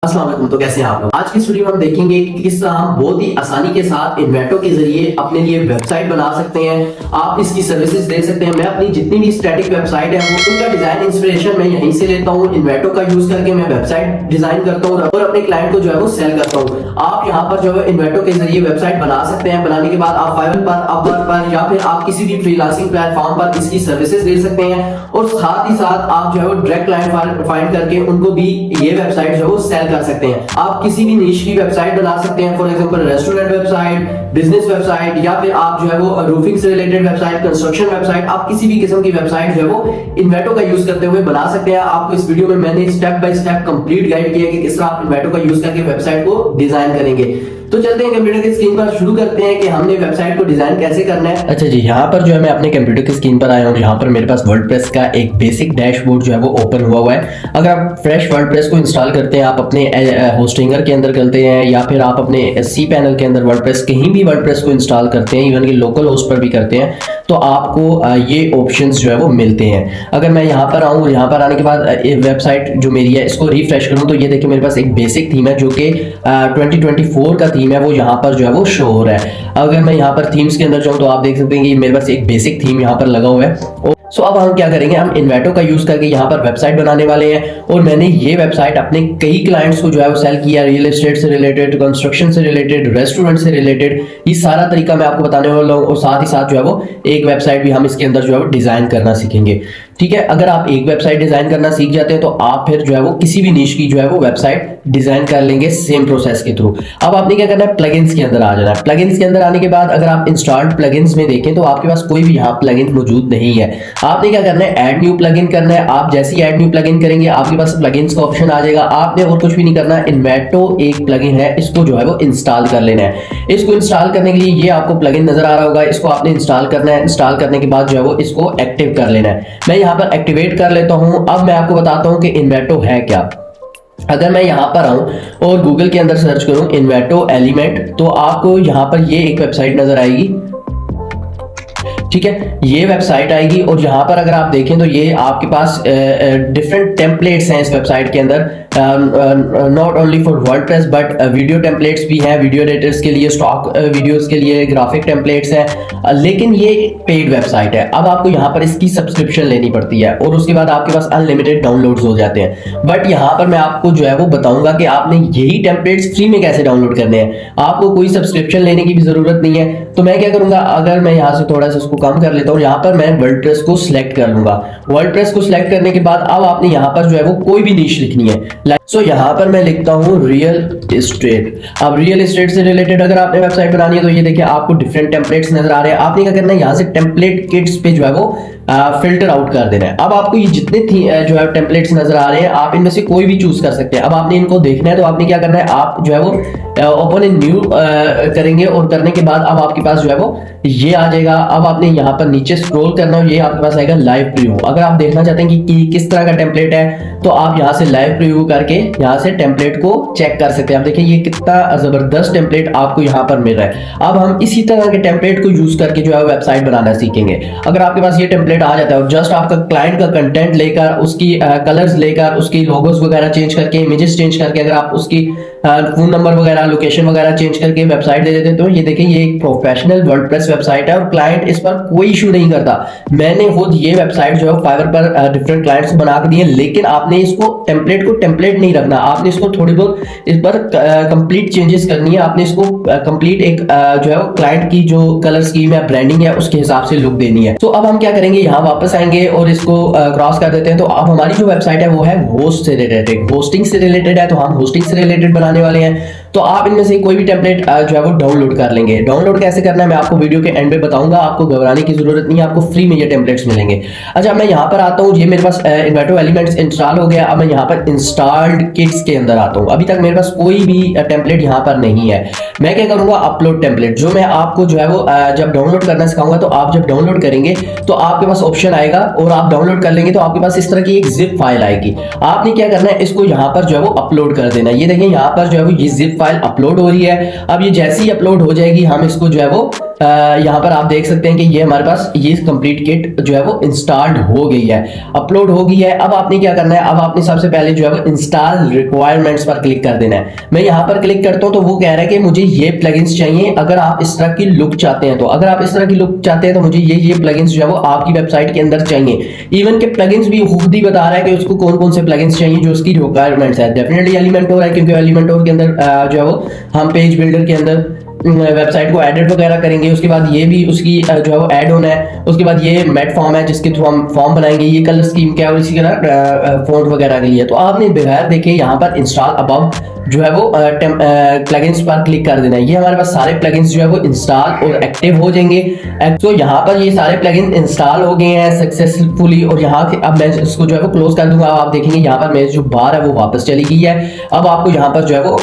अस्सलाम वालेकुम। तो कैसे हैं आप लोग। आज की वीडियो में हम देखेंगे कि किस तरह हम बहुत ही आसानी के साथ इन्वेटो के जरिए अपने लिए वेबसाइट बना सकते हैं। आप इसकी सर्विसेज दे सकते हैं। मैं अपनी जितनी भी स्टैटिक वेबसाइट है वो उनका डिजाइन इंस्पिरेशन मैं यहीं से लेता हूँ। इन्वेटो का यूज करके मैं वेबसाइट डिजाइन करता हूँ और अपने क्लाइंट को जो है वो सेल करता हूँ। आप यहाँ पर जो है इन्वेटो के जरिए वेबसाइट बना सकते हैं। बनाने के बाद आप फाइवर पर, अपवर्क पर या फिर आप किसी भी फ्रीलांसिंग प्लेटफॉर्म पर इसकी सर्विसेज दे सकते हैं और साथ ही साथ आप जो है वो डायरेक्ट क्लाइंट फाइंड करके उनको भी ये वेबसाइट जो है वो सेल कर सकते हैं। आप किसी भी निश की वेबसाइट बना सकते हैं। For example restaurant website, business website या फिर आप जो है वो रूफिंग से रिलेटेड वेबसाइट, कंस्ट्रक्शन वेबसाइट, आप किसी भी किस्म की वेबसाइट जो है वो इन्वेटो का यूज करते हुए बना सकते हैं। आपको इस वीडियो में मैंने step by step complete guide किया है कि किस तरह आप इन्वेटो का यूज करके वेबसाइट को डिजाइन करेंगे। तो चलते हैं कंप्यूटर की स्क्रीन पर, शुरू करते हैं कि हमने वेबसाइट को डिजाइन कैसे करना है। अच्छा जी, यहाँ पर जो है मैं अपने कंप्यूटर की स्क्रीन पर आया हूँ। यहाँ पर मेरे पास वर्डप्रेस का एक बेसिक डैशबोर्ड जो है वो ओपन हुआ है। अगर आप फ्रेश वर्डप्रेस को इंस्टॉल करते हैं, आप अपने होस्टिंगर के अंदर करते हैं या फिर आप अपने सी पैनल के अंदर वर्डप्रेस कहीं भी वर्डप्रेस को इंस्टॉल करते हैं, इवन कि लोकल होस्ट पर भी करते हैं, तो आपको ये ऑप्शंस जो है वो मिलते हैं। अगर मैं यहाँ पर आऊँ, यहाँ पर आने के बाद वेबसाइट जो मेरी है इसको रिफ्रेश करूँ तो ये देखिए मेरे पास एक बेसिक थीम है जो कि 2024 का थीम है, वो यहाँ पर जो है वो शो हो रहा है। अगर मैं यहाँ पर थीम्स के अंदर जाऊँ तो आप देख सकते हैं कि मेरे पास एक बेसिक थीम यहाँ पर लगा हुआ है। सो अब हम क्या करेंगे, हम इन्वेटो का यूज करके यहाँ पर वेबसाइट बनाने वाले हैं और मैंने ये वेबसाइट अपने कई क्लाइंट्स को जो है वो सेल किया। रियल एस्टेट से रिलेटेड, कंस्ट्रक्शन से रिलेटेड, रेस्टोरेंट से रिलेटेड, ये सारा तरीका मैं आपको बताने वाला हूँ और साथ ही साथ जो है वो एक वेबसाइट भी हम इसके अंदर जो है वो डिजाइन करना सीखेंगे। ठीक है, अगर आप एक वेबसाइट डिजाइन करना सीख जाते हैं तो आप फिर जो है वो किसी भी निश की जो है वो वेबसाइट डिजाइन कर लेंगे सेम प्रोसेस के थ्रू। अब आपने क्या करना है, प्लगइन्स के अंदर आ जाना है। प्लगइन्स के अंदर आने के बाद अगर आप इंस्टॉल्ड प्लगइन्स में देखें तो आपके पास कोई भी यहाँ प्लगइन मौजूद नहीं है। आपने क्या करना है, ऐड न्यू प्लगइन करना है। आप जैसे ही ऐड न्यू प्लगइन करेंगे आपके पास प्लगइन्स का ऑप्शन आ जाएगा। आपने और कुछ भी नहीं करना, इन्वेटो एक प्लगइन है, इसको जो है वो इंस्टॉल कर लेना है। इसको इंस्टॉल करने के लिए ये आपको प्लगइन नजर आ रहा होगा, इसको आपने इंस्टॉल करना है। इंस्टॉल करने के बाद जो है वो इसको एक्टिव कर लेना है। मैं यहाँ पर एक्टिवेट कर लेता हूँ। अब मैं आपको बताता हूँ कि इन्वेटो है क्या। अगर मैं यहाँ पर आऊं और गूगल के अंदर सर्च करूं इन्वेटो एलिमेंट, तो आपको यहाँ पर ये एक वेबसाइट नजर आएगी। ठीक है, ये वेबसाइट आएगी और यहाँ पर अगर आप देखें तो ये आपके पास डिफरेंट टेम्पलेट्स हैं इस वेबसाइट के अंदर। Not only for WordPress but video templates भी हैं, वीडियो एडिटर्स के लिए, स्टॉक वीडियोस के लिए ग्राफिक टेम्पलेट्स हैं। लेकिन ये पेड वेबसाइट है। अब आपको यहाँ पर इसकी सब्सक्रिप्शन लेनी पड़ती है और उसके बाद आपके पास अनलिमिटेड डाउनलोड्स हो जाते हैं। बट यहाँ पर मैं आपको जो है वो बताऊंगा कि आपने यही टेम्पलेट्स फ्री में कैसे डाउनलोड करने हैं। आपको कोई सब्सक्रिप्शन लेने की भी जरूरत नहीं है। तो मैं क्या करूंगा, अगर मैं यहाँ से थोड़ा सा इसको कम कर लेता हूँ, यहाँ पर मैं वर्डप्रेस को सिलेक्ट कर लूंगा। वर्डप्रेस को सिलेक्ट करने के बाद अब आपने यहाँ पर जो है वो कोई भी नीश लिखनी है। सो यहाँ पर मैं लिखता हूँ रियल एस्टेट। अब रियल एस्टेट से रिलेटेड अगर आपने वेबसाइट बनानी है तो ये देखिए आपको डिफरेंट टेम्पलेट्स नजर आ रहे हैं। आपने क्या करना है, यहाँ से टेम्पलेट किट्स पे जो है वो फिल्टर आउट कर देना है। अब आपको ये जितने जो है टेम्पलेट्स नजर आ रहे हैं आप इनमें से कोई भी चूज कर सकते हैं। अब आपने इनको देखना है तो आपने क्या करना है, आप जो है वो ओपन इन न्यू करेंगे और करने के बाद अब आपके पास जो है वो ये आ जाएगा। अब आपने यहाँ पर नीचे स्क्रॉल करना है, ये आपके पास आएगा लाइव प्रीव्यू। अगर आप देखना चाहते हैं कि किस तरह का टेम्पलेट है तो आप यहाँ से लाइव प्रीव्यू करके यहाँ से टेम्पलेट को चेक कर सकते हैं। आप देखिए ये कितना जबरदस्त टेम्पलेट आपको यहाँ पर मिल रहा है। अब हम इसी तरह के टेम्पलेट को यूज करके जो है वेबसाइट बनाना सीखेंगे। अगर आपके पास ये टेम्पलेट आ जाता है और जस्ट आपका क्लाइंट का कंटेंट लेकर, उसकी कलर्स लेकर, उसकी लोगोस वगैरह चेंज करके, इमेजेस चेंज करके, अगर आप उसकी फोन नंबर वगैरह, लोकेशन वगैरह चेंज करके वेबसाइट दे देते हैं तो ये देखिए ये एक प्रोफेशनल वर्डप्रेस वेबसाइट है और क्लाइंट इस पर कोई इशू नहीं करता। मैंने खुद ये वेबसाइट जो है फाइवर पर डिफरेंट क्लाइंट्स को बना के दी है, लेकिन आपने इसको टेम्पलेट को टेम्पलेट नहीं रखना। आपने इसको थोड़ी बहुत इस पर कंप्लीट चेंजेस करनी है। आपने इसको कंप्लीट एक जो है क्लाइंट की जो कलर स्कीम है, ब्रांडिंग है, उसके हिसाब से लुक देनी है। तो अब हम क्या करेंगे, यहाँ वापस आएंगे और इसको क्रॉस कर देते हैं। तो अब हमारी जो वेबसाइट है वो है होस्ट से रिलेटेड, होस्टिंग से रिलेटेड है, तो हम होस्टिंग से रिलेटेड बनाने वाले हैं। तो आप इनमें से कोई भी टेम्पलेट जो है वो डाउनलोड कर लेंगे। डाउनलोड कैसे करना है मैं आपको वीडियो के एंड पे बताऊंगा, आपको घबराने की जरूरत नहीं है, आपको फ्री में ये टेम्पलेट्स मिलेंगे। अच्छा, मैं यहाँ पर आता हूँ, ये मेरे पास इन्वेटो एलिमेंट्स इंस्टॉल हो गया। अब मैं यहाँ पर इंस्टॉल्ड किट्स के अंदर आता हूँ। अभी तक मेरे पास कोई भी टेम्पलेट यहाँ पर नहीं है। मैं क्या करूंगा, अपलोड टेम्पलेट, जो मैं आपको जो है वो जब डाउनलोड करना सिखाऊंगा तो आप जब डाउनलोड करेंगे तो आपके पास ऑप्शन आएगा और आप डाउनलोड कर लेंगे तो आपके पास इस तरह की एक जिप फाइल आएगी। आपने क्या करना है, इसको यहाँ पर जो है वो अपलोड कर देना। ये देखिए यहाँ पर जो है वो ये जिप फाइल अपलोड हो रही है। अब ये जैसे ही अपलोड हो जाएगी हम इसको जो है वो यहाँ पर आप देख सकते हैं कि ये हमारे पास ये कंप्लीट किट जो है वो इंस्टॉल्ड हो गई है, अपलोड हो गई है। अब आपने क्या करना है, अब आपने सबसे पहले जो है वो इंस्टॉल रिक्वायरमेंट्स पर क्लिक कर देना है। मैं यहाँ पर क्लिक करता हूँ तो वो कह रहा है कि मुझे ये प्लगइन्स चाहिए अगर आप इस तरह की लुक चाहते हैं। तो अगर आप इस तरह की लुक चाहते हैं तो मुझे ये प्लगइन्स जो है वो आपकी वेबसाइट के अंदर चाहिए। इवन के प्लगइन्स भी खुद ही बता रहा है कि उसको कौन कौन से प्लगइन्स चाहिए जो उसकी रिक्वायरमेंट्स है। डेफिनेटली एलिमेंटोर है, क्योंकि एलिमेंटोर के अंदर जो है वो हम पेज बिल्डर के अंदर वेबसाइट को एडिट वगैरह करेंगे। उसके बाद ये भी उसकी जो है वो ऐड होना है। उसके बाद ये मैट फॉर्म है जिसके थ्रू हम फॉर्म बनाएंगे। ये कलर स्कीम क्या है और इसी तरह फॉन्ट वगैरह के लिए। तो आपने बगैर देखे यहाँ पर इंस्टॉल अबव जो है वो प्लगइन्स पर क्लिक कर देना है। ये हमारे पास सारे प्लगइन्स जो है वो इंस्टॉल और एक्टिव हो जाएंगे। तो यहाँ पर ये सारे प्लगइन इंस्टॉल हो गए हैं सक्सेसफुली। और यहाँ अब मैं इसको जो है वो क्लोज कर दूंगा। आप देखेंगे यहाँ पर मेरी जो बार है वो वापस चली गई है। अब आपको यहाँ पर जो है वो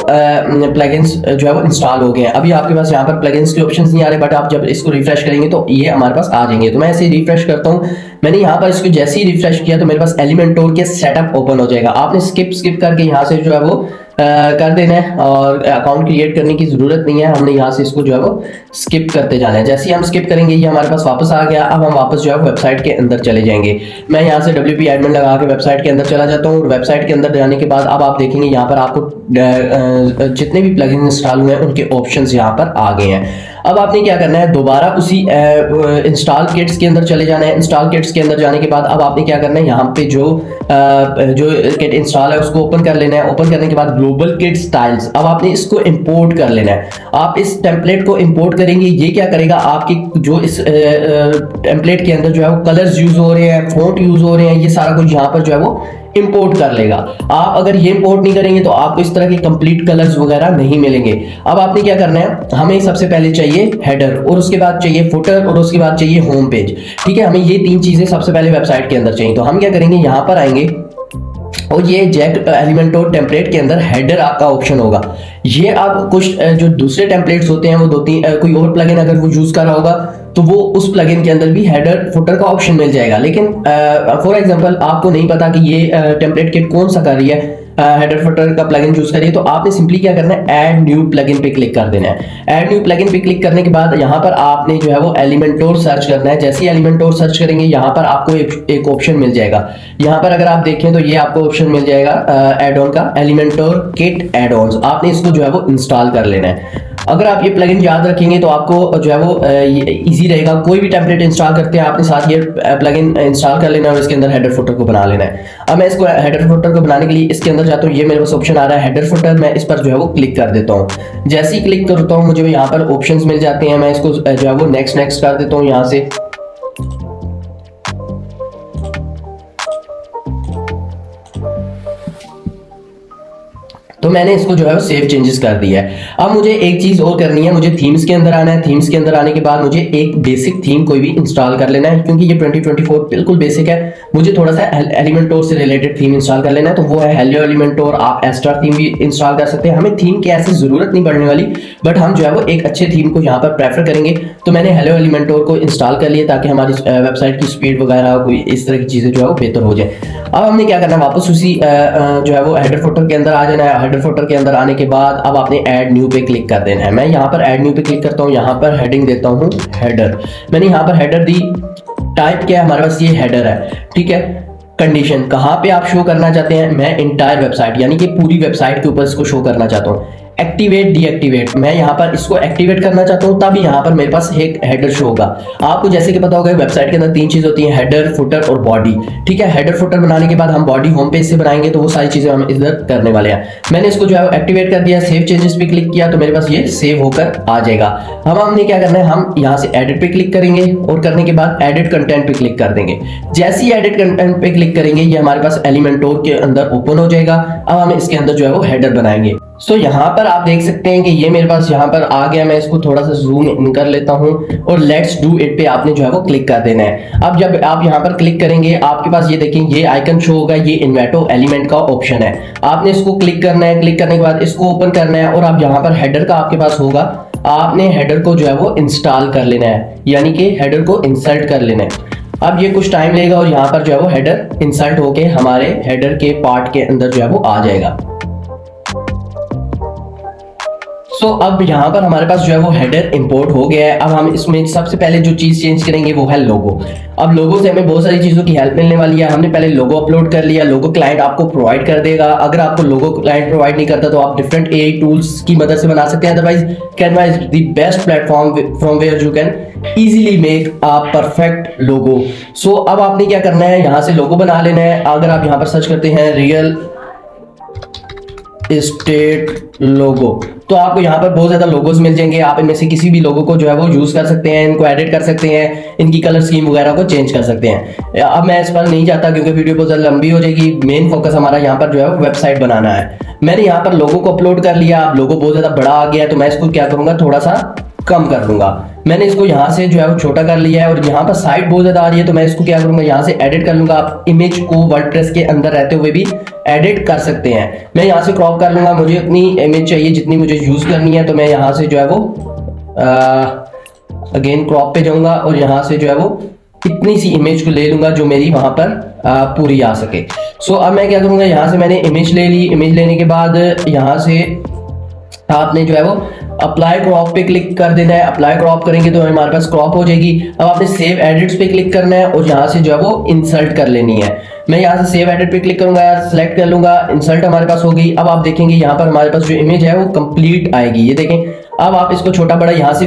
प्लगइन्स जो है वो इंस्टॉल हो गए हैं। अभी आपके पास यहाँ पर प्लगइन्स के ऑप्शंस नहीं आ रहे, बट आप जब इसको रिफ्रेश करेंगे तो ये हमारे पास आ जाएंगे। तो मैं इसे रिफ्रेश करता हूँ। मैंने यहाँ पर इसको जैसे ही रिफ्रेश किया तो मेरे पास एलिमेंटोर के सेटअप ओपन हो जाएगा। आपने स्किप करके यहाँ से जो है वो कर देना है और अकाउंट क्रिएट करने की जरूरत नहीं है। हमने यहाँ से इसको जो है वो स्किप करते जाना है। जैसे ही हम स्किप करेंगे ये हमारे पास वापस आ गया। अब हम वापस जो है वेबसाइट के अंदर चले जाएंगे। मैं यहाँ से WP एडमिन लगा के वेबसाइट के अंदर चला जाता हूँ। वेबसाइट के अंदर जाने के बाद अब आप देखेंगे यहाँ पर आपको जितने भी प्लगइन इंस्टॉल हुए हैं उनके ऑप्शंस यहाँ पर आ गए हैं। अब आपने क्या करना है, दोबारा उसी इंस्टॉल किट्स के अंदर चले जाना है। इंस्टॉल किट्स के अंदर जाने के बाद अब आपने क्या करना है, यहाँ पे जो किट इंस्टॉल है उसको ओपन कर लेना है। ओपन करने के बाद ग्लोबल किट स्टाइल्स, अब आपने इसको इंपोर्ट कर लेना है। आप इस टेम्पलेट को इंपोर्ट करेंगे, ये क्या करेगा, आपकी जो इस टेम्पलेट के अंदर जो है वो कलर्स यूज हो रहे हैं, फॉन्ट यूज हो रहे हैं, ये सारा कुछ यहाँ पर जो है वो इंपोर्ट कर लेगा। आप अगर ये इंपोर्ट नहीं करेंगे तो आपको इस तरह के कंप्लीट कलर्स वगैरह नहीं मिलेंगे। अब आपने क्या करना है, हमें सबसे पहले चाहिए हेडर और उसके बाद चाहिए फुटर और उसके बाद चाहिए होम पेज। ठीक है, हमें ये तीन चीजें सबसे पहले वेबसाइट के अंदर चाहिए। तो हम क्या करेंगे, यहाँ पर आएंगे और ये जैक एलिमेंटोर टेम्पलेट के अंदर हेडर आपका ऑप्शन होगा। ये आप कुछ जो दूसरे टेम्पलेट्स होते हैं वो दो तीन कोई और प्लगइन अगर वो यूज कर रहा होगा तो वो उस प्लगइन के अंदर भी हेडर फुटर का ऑप्शन मिल जाएगा। लेकिन फॉर एग्जांपल आपको नहीं पता कि ये टेम्पलेट किट कौन सा कर रही है, हेडर फुटर का प्लगइन यूज करिए, तो आपने सिंपली क्या करना है, ऐड न्यू प्लगइन पे क्लिक कर देना है। ऐड न्यू प्लगइन पे क्लिक करने के बाद यहाँ पर आपने जो है वो एलिमेंटोर सर्च करना है। जैसे ही एलिमेंटोर सर्च करेंगे यहाँ पर आपको एक ऑप्शन मिल जाएगा। यहाँ पर अगर आप देखें तो ये आपको ऑप्शन मिल जाएगा एड ऑन का, एलिमेंटोर किट एड ऑन्स। आपने इसको जो है वो इंस्टॉल कर लेना है। अगर आप ये प्लगइन याद रखेंगे तो आपको जो है वो इजी रहेगा। कोई भी टेम्पलेट इंस्टॉल करते हैं आपने साथ ये प्लगइन इंस्टॉल कर लेना है और इसके अंदर हेडर फुटर को बना लेना है। अब मैं इसको हेडर फुटर को बनाने के लिए इसके अंदर जाता हूँ। ये मेरे पास ऑप्शन आ रहा है हेडर फुटर, मैं इस पर जो है वो क्लिक कर देता हूँ। जैसे ही क्लिक करता हूँ मुझे यहाँ पर ऑप्शंस मिल जाते हैं। मैं इसको जो है वो नेक्स्ट कर देता हूँ यहाँ से। तो मैंने इसको जो है वो सेव चेंजेस कर दिया है। अब मुझे एक चीज और करनी है, मुझे थीम्स के अंदर आना है। थीम्स के अंदर आने के बाद मुझे एक बेसिक थीम कोई भी इंस्टॉल कर लेना है, क्योंकि ये 2024 बिल्कुल बेसिक है। मुझे थोड़ा सा एलिमेंटोर से रिलेटेड थीम इंस्टॉल कर लेना है, तो वो है हेलो एलिमेंटोर। आप एस्ट्रा थीम भी इंस्टॉल कर सकते हैं। हमें थीम की ऐसी जरूरत नहीं पड़ने वाली, बट हम जो है वो एक अच्छे थीम को यहाँ पर प्रेफर करेंगे। तो मैंने हेलो एलिमेंटोर को इंस्टॉल कर लिया ताकि हमारी वेबसाइट की स्पीड वगैरह कोई इस तरह की चीजें जो है वो बेहतर हो जाए। अब हमने क्या करना है, वापस उसी जो है वो हेडर फुटर के अंदर आ जाना है। हेडर फुटर के अंदर आने के बाद अब आपने ऐड न्यू पे क्लिक कर देना है। मैं यहाँ पर ऐड न्यू पे क्लिक करता हूँ। यहाँ पर हेडिंग देता हूँ हेडर। मैंने यहाँ पर हेडर दी, टाइप किया, हमारे पास ये हेडर है। ठीक है, कंडीशन कहाँ पे आप शो करना चाहते हैं, मैं इंटायर वेबसाइट यानी कि पूरी वेबसाइट के ऊपर इसको शो करना चाहता हूँ। एक्टिवेट डीएक्टिवेट, मैं यहाँ पर इसको एक्टिवेट करना चाहता हूँ, तब यहाँ पर मेरे पास एक हेडर शो होगा। आपको जैसे कि पता होगा वेबसाइट के अंदर तीन चीज होती हैं, हेडर फुटर और बॉडी। ठीक है, हेडर फुटर बनाने के बाद हम बॉडी होम पेज से बनाएंगे, तो वो सारी चीजें हम इधर करने वाले हैं। मैंने इसको जो है एक्टिवेट कर दिया, सेव चेंजेस पे क्लिक किया तो मेरे पास ये सेव होकर आ जाएगा। अब हमने क्या करना है, हम यहाँ से एडिट पे क्लिक करेंगे और करने के बाद एडिट कंटेंट पे क्लिक कर देंगे। जैसे ही एडिट कंटेंट पे क्लिक करेंगे ये हमारे पास एलिमेंटोर के अंदर ओपन हो जाएगा। अब हम इसके अंदर जो है वो हेडर बनाएंगे। सो यहाँ पर आप देख सकते हैं कि ये मेरे पास यहाँ पर आ गया। मैं इसको थोड़ा सा जूम इन कर लेता हूँ और लेट्स डू इट पे आपने जो है वो क्लिक कर देना है। अब जब आप यहाँ पर क्लिक करेंगे आपके पास ये देखें ये आइकन शो होगा, ये इन्वेटो एलिमेंट का ऑप्शन है। आपने इसको क्लिक करना है, क्लिक करने के बाद इसको ओपन करना है और अब यहाँ पर हेडर का आपके पास होगा। आपने हेडर को जो है वो इंस्टॉल कर लेना है, यानी कि हेडर को इंसर्ट कर लेना है। अब ये कुछ टाइम लेगा और यहाँ पर जो है वो हेडर इंसर्ट होके हमारे हेडर के पार्ट के अंदर जो है वो आ जाएगा। सो अब यहाँ पर हमारे पास जो है वो हेडर इंपोर्ट हो गया है। अब हम इसमें सबसे पहले जो चीज़ चेंज करेंगे वो है लोगो। अब लोगो से हमें बहुत सारी चीज़ों की हेल्प मिलने वाली है। हमने पहले लोगो अपलोड कर लिया, लोगो क्लाइंट आपको प्रोवाइड कर देगा। अगर आपको लोगो क्लाइंट प्रोवाइड नहीं करता तो आप डिफरेंट एआई टूल्स की मदद से बना सकते हैं। Otherwise Canva is the best platform from where you can easily make a perfect logo. So अब आपने क्या करना है, यहाँ से लोगो बना लेना है। अगर आप यहाँ पर सर्च करते हैं रियल एस्टेट लोगो तो आपको यहाँ पर बहुत ज्यादा लोगोस मिल जाएंगे। आप इनमें से किसी भी लोगो को जो है वो यूज कर सकते हैं, इनको एडिट कर सकते हैं, इनकी कलर स्कीम वगैरह को चेंज कर सकते हैं। अब मैं इस पर नहीं जाता क्योंकि वीडियो बहुत ज्यादा लंबी हो जाएगी। मेन फोकस हमारा यहाँ पर जो है वेबसाइट बनाना है। मैंने यहाँ पर लोगो को अपलोड कर लिया। अब लोगो बहुत ज्यादा बड़ा आ गया है तो मैं इसको क्या करूंगा, थोड़ा सा कम कर दूंगा। मैंने इसको यहाँ से जो है वो छोटा कर लिया है और यहाँ पर साइड बहुत ज्यादा आ रही है तो मैं इसको क्या करूंगा, यहाँ से एडिट कर लूंगा। आप इमेज को वर्डप्रेस के अंदर रहते हुए भी एडिट कर सकते हैं। मैं यहाँ से क्रॉप कर लूंगा, मुझे अपनी इमेज चाहिए जितनी मुझे यूज करनी है तो मैं यहाँ से जो है वो अगेन क्रॉप पे जाऊंगा और यहाँ से जो है वो इतनी सी इमेज को ले लूंगा जो मेरी वहां पर पूरी आ सके। सो अब मैं क्या करूंगा, यहाँ से मैंने इमेज ले ली। इमेज लेने के बाद यहाँ से आपने जो है वो अप्लाई क्रॉप पे क्लिक कर देना है। अप्लाई क्रॉप करेंगे तो हमारे पास क्रॉप हो जाएगी। अब आपने सेव एडिट्स पे क्लिक करना है और यहाँ से जो है वो इंसर्ट कर लेनी है। मैं यहाँ से सेव एडिट पे क्लिक करूंगा, सेलेक्ट कर लूंगा, इंसर्ट हमारे पास हो गई। अब आप देखेंगे यहाँ पर हमारे पास जो इमेज है वो कंप्लीट आएगी। ये देखें। अब आप इसको छोटा बड़ा यहाँ से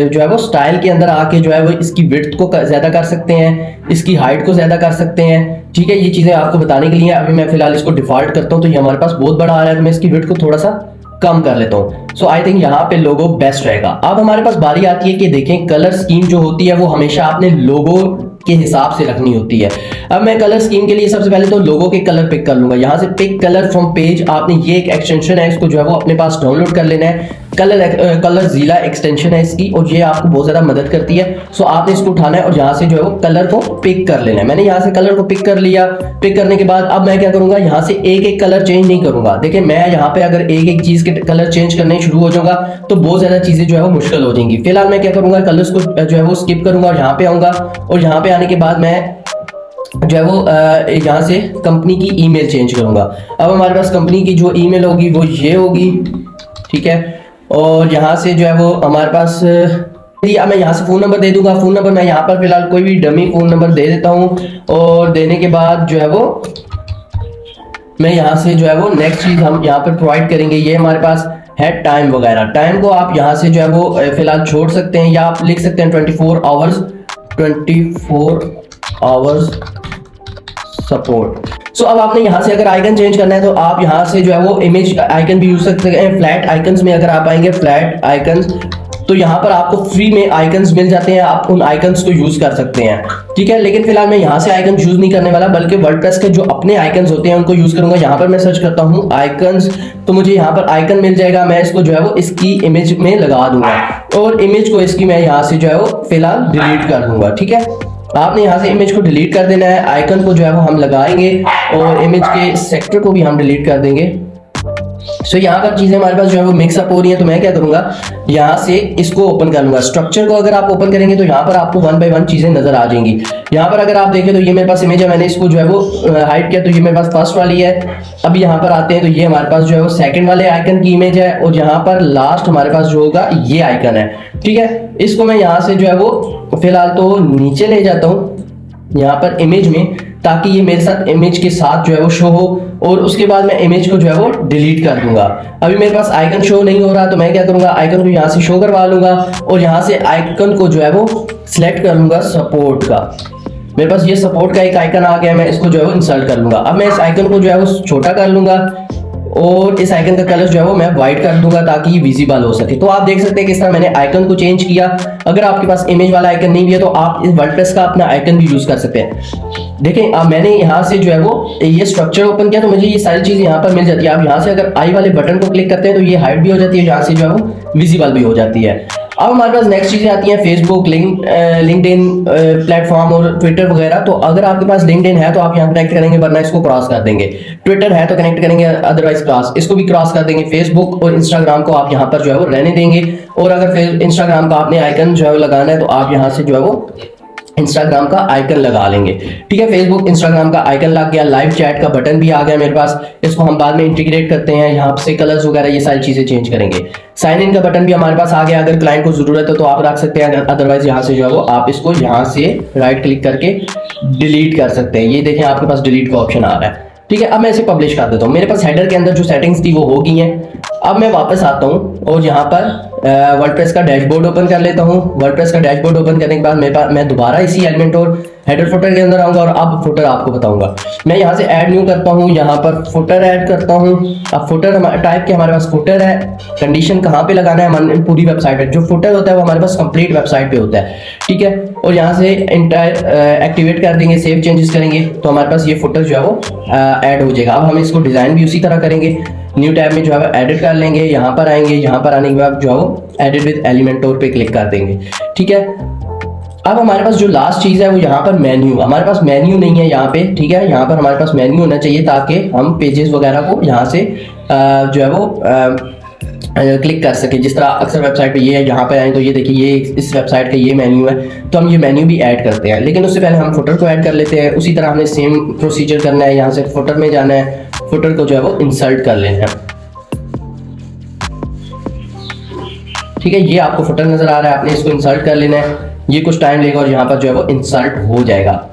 जो है वो स्टाइल के अंदर आके जो है वो इसकी विड्थ को ज्यादा कर सकते हैं, इसकी हाइट को ज्यादा कर सकते हैं। ठीक है, ये चीजें आपको बताने के लिए अभी मैं फिलहाल इसको डिफॉल्ट करता हूँ तो ये हमारे पास बहुत बड़ा आ रहा है तो मैं इसकी विड्थ को थोड़ा सा कम कर लेता हूँ। सो आई थिंक यहाँ पे लोगो बेस्ट रहेगा। अब हमारे पास बारी आती है कि देखें कलर स्कीम जो होती है वो हमेशा आपने लोगो के हिसाब से रखनी होती है। अब मैं कलर स्कीम के लिए सबसे पहले तो लोगो के कलर पिक कर लूंगा। यहाँ से पिक कलर फ्रॉम पेज, आपने ये एक एक्सटेंशन है, इसको जो है वो अपने पास डाउनलोड कर लेना है। कलर जीला एक्सटेंशन है इसकी और ये आपको बहुत ज्यादा मदद करती है। सो आपने इसको उठाना है और यहाँ से जो है वो कलर को पिक कर लेना है। मैंने यहाँ से कलर को पिक कर लिया। पिक करने के बाद अब मैं क्या करूंगा, यहाँ से एक एक कलर चेंज नहीं करूंगा। देखिए मैं यहाँ पे अगर एक एक चीज के कलर चेंज करने शुरू हो जाऊंगा तो बहुत ज्यादा चीजें जो है वो मुश्किल हो जाएंगी। फिलहाल मैं क्या करूंगा, कलर्स को जो है वो स्किप करूंगा और यहाँ पे आऊंगा और यहाँ पे आने के बाद मैं जो है वो यहाँ से कंपनी की ईमेल चेंज करूंगा। अब हमारे पास कंपनी की जो ईमेल होगी वो ये होगी। ठीक है, और यहाँ से जो है वो हमारे पास मैं यहाँ से फोन नंबर दे दूंगा। फोन नंबर मैं यहाँ पर फिलहाल कोई भी डमी फोन नंबर दे देता हूँ और देने के बाद जो है वो मैं यहाँ से जो है वो नेक्स्ट चीज हम यहाँ पर प्रोवाइड करेंगे। ये हमारे पास है टाइम वगैरह। टाइम को आप यहाँ से जो है वो फिलहाल छोड़ सकते हैं या आप लिख सकते हैं 24 आवर्स सपोर्ट। सो अब आपने यहाँ से अगर आइकन चेंज करना है तो आप यहाँ से जो है वो इमेज आइकन भी यूज कर सकते हैं। फ्लैट आइकन्स में अगर आप आएंगे फ्लैट आइकन्स तो यहाँ पर आपको फ्री में आइकन्स मिल जाते हैं, आप उन आइकन्स को यूज कर सकते हैं। ठीक है, लेकिन फिलहाल मैं यहाँ से आइकन यूज नहीं करने वाला बल्कि वर्डप्रेस के जो अपने आइकन्स होते हैं उनको यूज करूंगा। यहाँ पर मैं सर्च करता हूँ आइकन्स तो मुझे यहाँ पर आइकन मिल जाएगा। मैं इसको जो है वो इसकी इमेज में लगा दूंगा और इमेज को इसकी मैं यहाँ से जो है वो फिलहाल डिलीट कर दूंगा। ठीक है, आपने यहाँ से इमेज को डिलीट कर देना है। आइकन को जो है वो हम लगाएंगे और इमेज के सेक्टर को भी हम डिलीट कर देंगे। सो यहाँ पर चीजें हमारे पास जो है वो मिक्सअप हो रही है तो मैं क्या करूंगा, यहाँ से इसको ओपन कर लूंगा। स्ट्रक्चर को अगर आप ओपन करेंगे तो यहाँ पर आपको 1 बाय 1 चीजें नजर आ जाएंगी। यहाँ पर अगर आप देखें तो ये मेरे पास इमेज है, मैंने इसको जो है वो हाइड किया तो ये मेरे पास फर्स्ट वाली है। अब यहाँ पर आते हैं तो ये हमारे पास जो है वो सेकंड वाले आइकन की इमेज है और यहाँ पर लास्ट हमारे पास जो होगा ये आइकन है। ठीक है, इसको मैं यहाँ से जो है वो फिलहाल तो नीचे ले जाता हूँ यहाँ पर इमेज में, ताकि ये मेरे साथ इमेज के साथ जो है वो शो हो और उसके बाद मैं इमेज को जो है वो डिलीट कर दूंगा। अभी मेरे पास आइकन शो नहीं हो रहा तो मैं क्या करूंगा, आइकन को यहाँ से शो करवा लूंगा और यहाँ से आइकन को जो है वो सिलेक्ट कर लूंगा सपोर्ट का। मेरे पास ये सपोर्ट का एक आइकन आ गया, मैं इसको जो है वो इंसर्ट कर लूंगा। अब मैं इस आइकन को जो है वो छोटा कर लूंगा और इस आइकन का कलर जो है वो मैं व्हाइट कर दूंगा ताकि ये विजिबल हो सके। तो आप देख सकते हैं कि इस तरह मैंने आइकन को चेंज किया। अगर आपके पास इमेज वाला आइकन नहीं भी है तो आप इस वर्डप्रेस का अपना आइकन भी यूज कर सकते हैं। देखें अब मैंने यहाँ से जो है वो ये स्ट्रक्चर ओपन किया तो मुझे ये सारी चीज यहाँ पर मिल जाती है। आप यहाँ से अगर आई वाले बटन को क्लिक करते हैं तो ये हाइड भी हो जाती है, यहाँ से जो है वो विजिबल भी हो जाती है। अब हमारे पास नेक्स्ट चीजें आती हैं फेसबुक, लिंक्डइन प्लेटफॉर्म और ट्विटर वगैरह। तो अगर आपके पास लिंक्डइन है तो आप यहाँ कनेक्ट करेंगे, वरना इसको क्रॉस कर देंगे। ट्विटर है तो कनेक्ट करेंगे, अदरवाइज क्रॉस इसको भी क्रॉस कर देंगे। फेसबुक और इंस्टाग्राम को आप यहाँ पर जो है वो रहने देंगे और अगर इंस्टाग्राम का आपने आइकन जो है वो लगाना है तो आप यहाँ से जो है वो इंस्टाग्राम का आइकन लगा लेंगे। ठीक है, फेसबुक इंस्टाग्राम का आइकन लग गया, लाइव चैट का बटन भी आ गया मेरे पास। इसको हम बाद में इंटीग्रेट करते हैं, यहाँ से कलर्स वगैरह ये सारी चीजें चेंज करेंगे। साइन इन का बटन भी हमारे पास आ गया, अगर क्लाइंट को जरूरत है तो आप रख सकते हैं, अदरवाइज यहाँ से जो है वो आप इसको यहाँ से राइट क्लिक करके डिलीट कर सकते हैं। ये देखें आपके पास डिलीट का ऑप्शन आ रहा है। ठीक है, अब मैं इसे पब्लिश कर देता हूँ। मेरे पास हेडर के अंदर जो सेटिंग्स थी वो हो गई हैं। अब मैं वापस आता हूँ और यहाँ पर वर्डप्रेस का डैशबोर्ड ओपन कर लेता हूँ। वर्डप्रेस का डैशबोर्ड ओपन करने के बाद मेरे पास मैं दोबारा इसी एलिमेंट और हेडर फुटर के अंदर आऊंगा और अब फुटर आपको बताऊंगा। मैं यहाँ से ऐड न्यू करता हूँ, यहाँ पर फुटर ऐड करता हूँ। अब फुटर टाइप के हमारे पास फुटर है, कंडीशन कहाँ पे लगाना है हमारे पूरी वेबसाइट पे। जो फुटर होता है वो हमारे पास कंप्लीट वेबसाइट पे होता है। ठीक है, और यहाँ से इंटायर एक्टिवेट कर देंगे, सेव चेंजेस करेंगे तो हमारे पास ये फुटर जो है वो ऐड हो जाएगा। अब हम इसको डिजाइन भी उसी तरह करेंगे, न्यू टैब में जो है एडिट कर लेंगे, यहाँ पर आएंगे, यहाँ पर आने के बाद जो है वो एडिट विद एलिमेंटोर पे क्लिक कर देंगे। ठीक है, अब हमारे पास जो लास्ट चीज है वो यहाँ पर मेन्यू, हमारे पास मेन्यू नहीं है यहाँ पे। ठीक है, यहाँ पर हमारे पास मेन्यू होना चाहिए ताकि हम पेजेस वगैरह को यहाँ से जो है वो क्लिक कर सके। जिस तरह अक्सर वेबसाइट पे ये है, यहाँ पे आए तो ये देखिए ये इस वेबसाइट का ये मेन्यू है, तो हम ये मेन्यू भी ऐड करते हैं। लेकिन उससे पहले हम फुटर को ऐड कर लेते हैं। उसी तरह हमने सेम प्रोसीजर करना है, यहाँ से फुटर में जाना है, फुटर को जो है वो इंसर्ट कर लेना है। ठीक है, ये आपको फुटर नजर आ रहा है, आपने इसको इंसर्ट कर लेना है। ये कुछ टाइम लेगा और यहाँ पर जो है वो इंसर्ट हो जाएगा।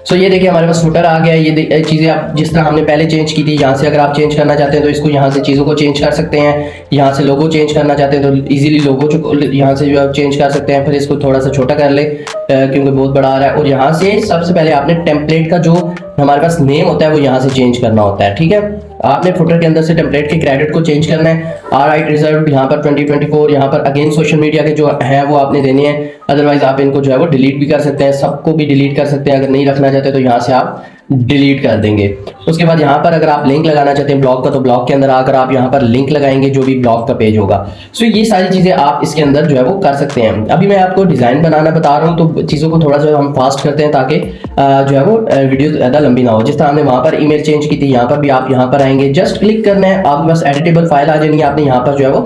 सो ये देखिए हमारे पास फुटर आ गया। ये चीज़ें आप जिस तरह हमने पहले चेंज की थी, यहाँ से अगर आप चेंज करना चाहते हैं तो इसको यहाँ से चीज़ों को चेंज कर सकते हैं। यहाँ से लोगो चेंज करना चाहते हैं तो इजीली लोगो यहाँ से जो आप चेंज कर सकते हैं। फिर इसको थोड़ा सा छोटा कर ले क्योंकि बहुत बड़ा आ रहा है। और यहाँ से सबसे पहले आपने टेम्पलेट का जो हमारे पास नेम होता है वो यहाँ से चेंज करना होता है। ठीक है, आपने फुटर के अंदर से टेम्पलेट के क्रेडिट को चेंज करना है। ऑलराइट रिजर्व यहाँ पर 2024, यहाँ पर अगेन सोशल मीडिया के जो हैं वो आपने देने हैं। अदरवाइज आप इनको जो है वो डिलीट भी कर सकते हैं, सबको भी डिलीट कर सकते हैं। अगर नहीं रखना चाहते तो यहाँ से आप डिलीट कर देंगे। उसके बाद यहाँ पर अगर आप लिंक लगाना चाहते हैं ब्लॉग का तो ब्लॉग के अंदर आकर आप यहाँ पर लिंक लगाएंगे जो भी ब्लॉग का पेज होगा। सो ये सारी चीजें आप इसके अंदर जो है वो कर सकते हैं। अभी मैं आपको डिजाइन बनाना बता रहा हूँ तो चीजों को थोड़ा सा हम फास्ट करते हैं ताकि जो है वो वीडियो ज्यादा लंबी ना हो। जिस तरह हमने वहां पर ईमेल चेंज की थी, यहाँ पर भी आप यहाँ पर आएंगे, जस्ट क्लिक करना है, आपके पास एडिटेबल फाइल आ जाएगी, आपने यहाँ पर जो है वो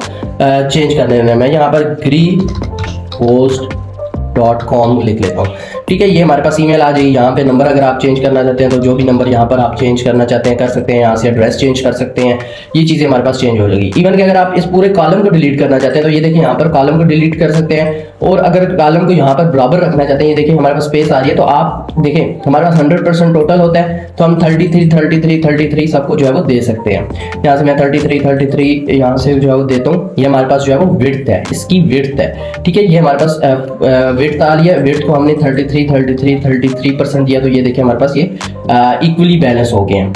चेंज कर देना है। मैं यहाँ पर greehost.com लिख लेता हूँ। ठीक है, ये हमारे पास ईमेल आ जाएगी। यहाँ पे नंबर अगर आप चेंज करना चाहते हैं तो जो भी नंबर यहाँ पर आप चेंज करना चाहते हैं कर सकते हैं। यहाँ से एड्रेस चेंज कर सकते हैं, ये चीज़ें हमारे पास चेंज हो जाएगी। इवन कि अगर आप इस पूरे कॉलम को डिलीट करना चाहते हैं तो ये देखिए यहाँ पर कॉलम को डिलीट कर सकते हैं। और अगर कॉलम को यहाँ पर बराबर रखना चाहते हैं, ये देखिए हमारे पास स्पेस आ रही है, तो आप देखें हमारे पास 100% टोटल होता है तो हम 33 सबको जो है वो दे सकते हैं। यहाँ से मैं 33 यहाँ से जो है वो देता हूँ। ये हमारे पास जो है वो विड्थ है, इसकी विड्थ है। ठीक है, ये हमारे पास विड्थ आ रही है। विड्थ को हमने 33% दिया तो ये देखिए हमारे पास ये इक्वली बैलेंस हो गए हैं।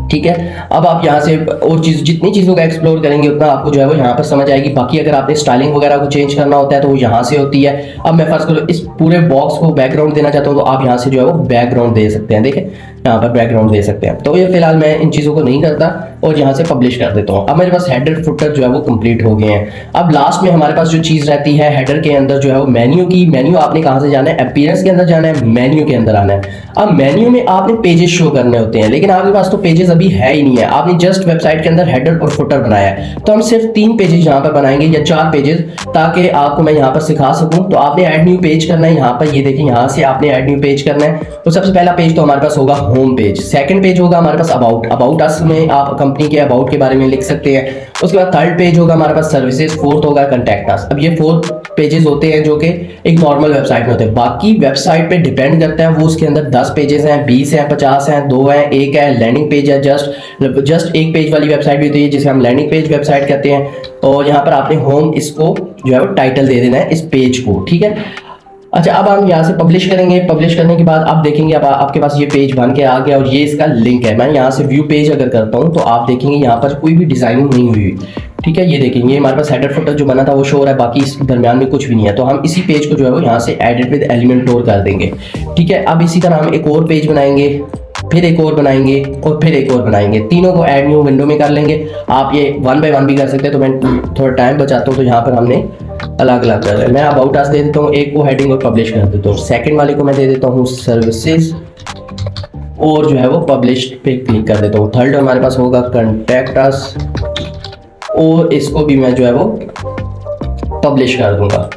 ठीक है, अब आप यहाँ से और जितनी चीज़ों का एक्सप्लोर करेंगे उतना आपको जो है वो यहाँ पर समझ आएगी। बाकी अगर आपने स्टाइलिंग वगैरह को चेंज करना होता है तो वो यहाँ से होती है। अब मैं फर्स्ट करूँ इस पूरे बॉक्स को बैकग्राउंड देना चाहता हूँ तो आप यहाँ से जो है वो बैकग्राउंड दे सकते हैं। देखिए यहाँ पर बैकग्राउंड दे सकते हैं। तो ये फिलहाल मैं इन चीज़ों को नहीं करता और यहाँ से पब्लिश कर देता हूँ। अब मेरे पास हेडर फुटर जो है वो कंप्लीट हो गए हैं। अब लास्ट में हमारे पास जो चीज़ रहती है हेडर के अंदर जो है वो मेन्यू की। मेन्यू आपने कहाँ से जाना है? अपीयरेंस के अंदर जाना है, मेन्यू के अंदर आना है। अब मेन्यू में आपने पेजेस शो करने होते हैं, लेकिन आपके पास तो पेजेस अभी है ही नहीं है। आपने जस्ट वेबसाइट के अंदर हेडर और फुटर बनाया है, तो हम सिर्फ 3 पेजेस यहाँ पर बनाएंगे या 4 पेजेस, ताकि आपको मैं यहाँ पर सिखा सकूँ। तो आपने ऐड न्यू पेज करना है। यहाँ पर ये देखिए यहाँ से आपने ऐड न्यू पेज करना है। तो सबसे पहला पेज तो हमारे पास होगा होम पेज। सेकंड पेज होगा हमारे पास अबाउट अस में आप कंपनी के अबाउट के बारे में लिख सकते हैं। उसके बाद थर्ड पेज होगा हमारे पास सर्विसेज, फोर्थ होगा कॉन्टैक्ट अस। अब ये 4 पेजेस होते हैं जो कि एक नॉर्मल वेबसाइट में होते हैं। बाकी वेबसाइट पे डिपेंड करता है, वो उसके अंदर 10 पेजेस हैं, 20 हैं, 50 हैं, 2 हैं, 1 है, लैंडिंग पेज है। जस्ट 1 पेज वाली वेबसाइट भी होती है जिसे हम लैंडिंग पेज वेबसाइट कहते हैं। और यहाँ पर आपने होम इसको जो है वो टाइटल दे देना है इस पेज को। ठीक है, अच्छा अब हम यहाँ से पब्लिश करेंगे। पब्लिश करने के बाद आप देखेंगे अब आपके पास ये पेज बन के आ गया और ये इसका लिंक है। मैं यहाँ से व्यू पेज अगर करता हूँ तो आप देखेंगे यहाँ पर कोई भी डिजाइनिंग नहीं हुई। ठीक है, ये देखेंगे हमारे पास हेडर फुटर जो बना था वो शो हो रहा है, बाकी इस दरमियान में कुछ भी नहीं है। तो हम इसी पेज को जो है वो यहाँ से एडिट विद एलिमेंटोर कर देंगे। ठीक है, अब इसी तरह हम एक और पेज बनाएंगे, फिर एक और बनाएंगे और फिर एक और बनाएंगे। तीनों को ऐड न्यू विंडो में कर लेंगे। आप ये 1 बाय 1 भी कर सकते हैं। तो मैं थोड़ा टाइम बचाता हूँ तो यहाँ पर हमने अलग अलग कर रहे हैं। मैं अबाउट अस दे देता हूँ, एक को हेडिंग और पब्लिश कर देता हूँ। सेकंड वाले को मैं दे देता हूँ सर्विसेज और जो है वो पब्लिश पे क्लिक कर देता हूँ। थर्ड हमारे पास होगा कॉन्टैक्ट अस और इसको भी मैं जो है वो पब्लिश कर दूंगा।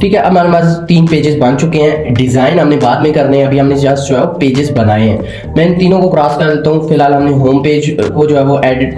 ठीक है, अब हमारे पास 3 पेजेस बन चुके हैं। डिज़ाइन हमने बाद में करने हैं, अभी हमने जस्ट जो है पेजेस बनाए हैं। मैं इन तीनों को क्रॉस कर देता हूँ। फिलहाल हमने होम पेज को जो है वो एडिट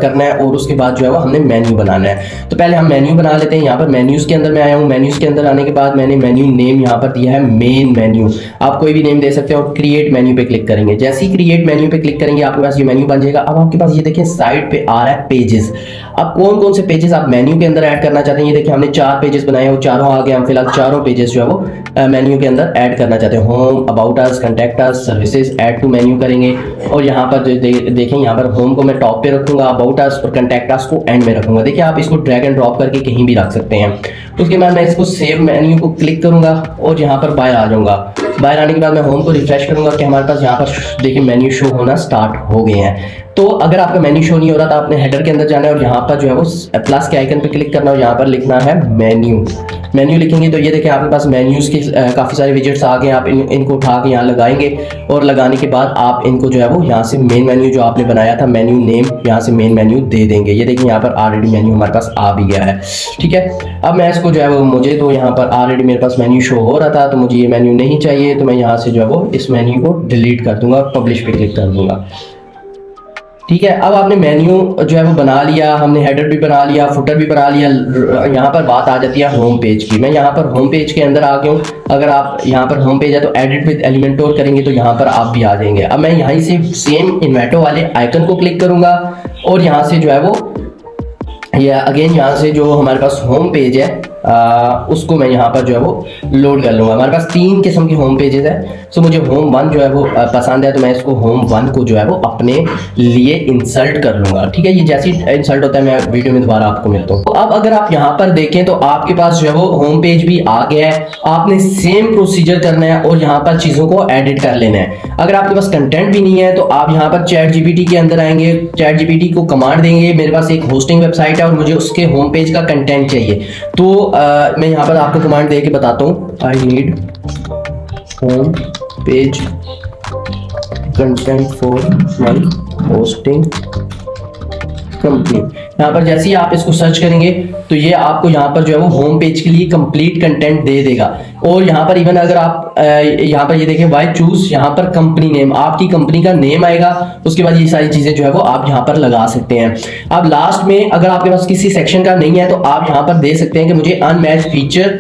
करना है और उसके बाद जो है वो हमने मेन्यू बनाना है। तो पहले हम मेन्यू बना लेते हैं। यहाँ पर मेन्यूज़ के अंदर मैं आया हूँ। मेन्यूज़ के अंदर आने के बाद मैंने मेन्यू नेम यहाँ पर दिया है मेन मेन्यू। आप कोई भी नेम दे सकते हैं और क्रिएट मेन्यू पे क्लिक करेंगे। जैसे ही क्रिएट मेन्यू पे क्लिक करेंगे आपके पास ये मेन्यू बन जाएगा। अब आपके पास ये देखिए साइड पे आ रहा है पेजेस। अब कौन कौन से पेजेस आप मेन्यू के अंदर ऐड करना चाहते हैं, ये देखिए हमने 4 पेजेस बनाए हैं, वो चारों आ गए। हम फिलहाल चारों पेजेस जो है वो मेन्यू के अंदर ऐड करना चाहते हैं। Home, about us, contact us, services, add to menu करेंगे। और यहाँ पर देखें, यहाँ पर होम को मैं टॉप पे रखूंगा, अबाउट अस और कॉन्टैक्ट अस को एंड में रखूंगा। देखिए आप इसको ड्रैग एंड ड्रॉप करके कहीं भी रख सकते हैं। उसके बाद मैं इसको सेव मेन्यू को क्लिक करूंगा और यहाँ पर बाहर आ जाऊंगा। बाहर आने के बाद मैं होम को रिफ्रेश करूंगा कि हमारे पास यहाँ पर देखिए मेन्यू शो होना स्टार्ट हो गए हैं। तो अगर आपका मेन्यू शो नहीं हो रहा तो आपने हेडर के अंदर जाना है और यहाँ पर जो है वो प्लस के आइकन पे क्लिक करना है और यहाँ पर लिखना है मेन्यू। मेन्यू लिखेंगे तो ये देखिए आपके पास मेन्यूज़ के काफ़ी सारे विजेट्स आ गए। आप इनको उठा के यहाँ लगाएंगे और लगाने के बाद आप इनको जो है वो यहाँ से मेन मेन्यू जो आपने बनाया था मेन्यू नेम, यहाँ से मेन मेन्यू दे देंगे। ये देखिए यहाँ पर ऑलरेडी मेन्यू हमारे पास आ भी गया है। ठीक है, अब मैं इसको जो है वो, मुझे तो यहाँ पर ऑलरेडी मेरे पास मेन्यू शो हो रहा था तो मुझे ये मेन्यू नहीं चाहिए, तो मैं यहाँ से जो है वो इस मेन्यू को डिलीट कर दूंगा और पब्लिश पे क्लिक कर दूंगा। ठीक है, अब आपने मेन्यू जो है वो बना लिया, हमने हेडर भी बना लिया, फुटर भी बना लिया। यहाँ पर बात आ जाती है होम पेज की। मैं यहाँ पर होम पेज के अंदर आ गया हूँ। अगर आप यहाँ पर होम पेज है तो एडिट विद एलिमेंटोर करेंगे तो यहाँ पर आप भी आ जाएंगे। अब मैं यहाँ से सेम इन्वेटो वाले आइकन को क्लिक करूंगा और यहाँ से जो है वो ये अगेन यहाँ से जो हमारे पास होम पेज है उसको मैं यहाँ पर जो है वो लोड कर लूँगा। हमारे पास 3 किस्म के होम पेजेस है। सो मुझे होम 1 जो है वो पसंद है तो मैं इसको होम 1 को जो है वो अपने लिए इंसर्ट कर लूँगा। ठीक है, ये जैसे ही इंसर्ट होता है मैं वीडियो में दोबारा आपको मिलता हूँ। तो अब अगर आप यहाँ पर देखें तो आपके पास जो है वो होम पेज भी आ गया है। आपने सेम प्रोसीजर करना है और यहाँ पर चीज़ों को एडिट कर लेना है। अगर आपके पास कंटेंट भी नहीं है तो आप यहाँ पर चैट जीपीटी के अंदर आएंगे, चैट जीपीटी को कमांड देंगे मेरे पास एक होस्टिंग वेबसाइट है और मुझे उसके होम पेज का कंटेंट चाहिए। तो मैं यहाँ पर आपको कमांड दे के बताता हूँ, I need home page content for my hosting company. यहाँ पर जैसे ही आप इसको सर्च करेंगे तो ये आपको यहाँ पर जो है वो होम पेज के लिए कंप्लीट कंटेंट दे देगा। और यहाँ पर इवन अगर आप यहाँ पर ये देखें वाई चूज, यहाँ पर कंपनी नेम, आपकी कंपनी का नेम आएगा। उसके बाद ये सारी चीजें जो है वो आप यहाँ पर लगा सकते हैं। अब लास्ट में अगर आपके पास किसी सेक्शन का नहीं है तो आप यहाँ पर दे सकते हैं कि मुझे अनमैच्ड फीचर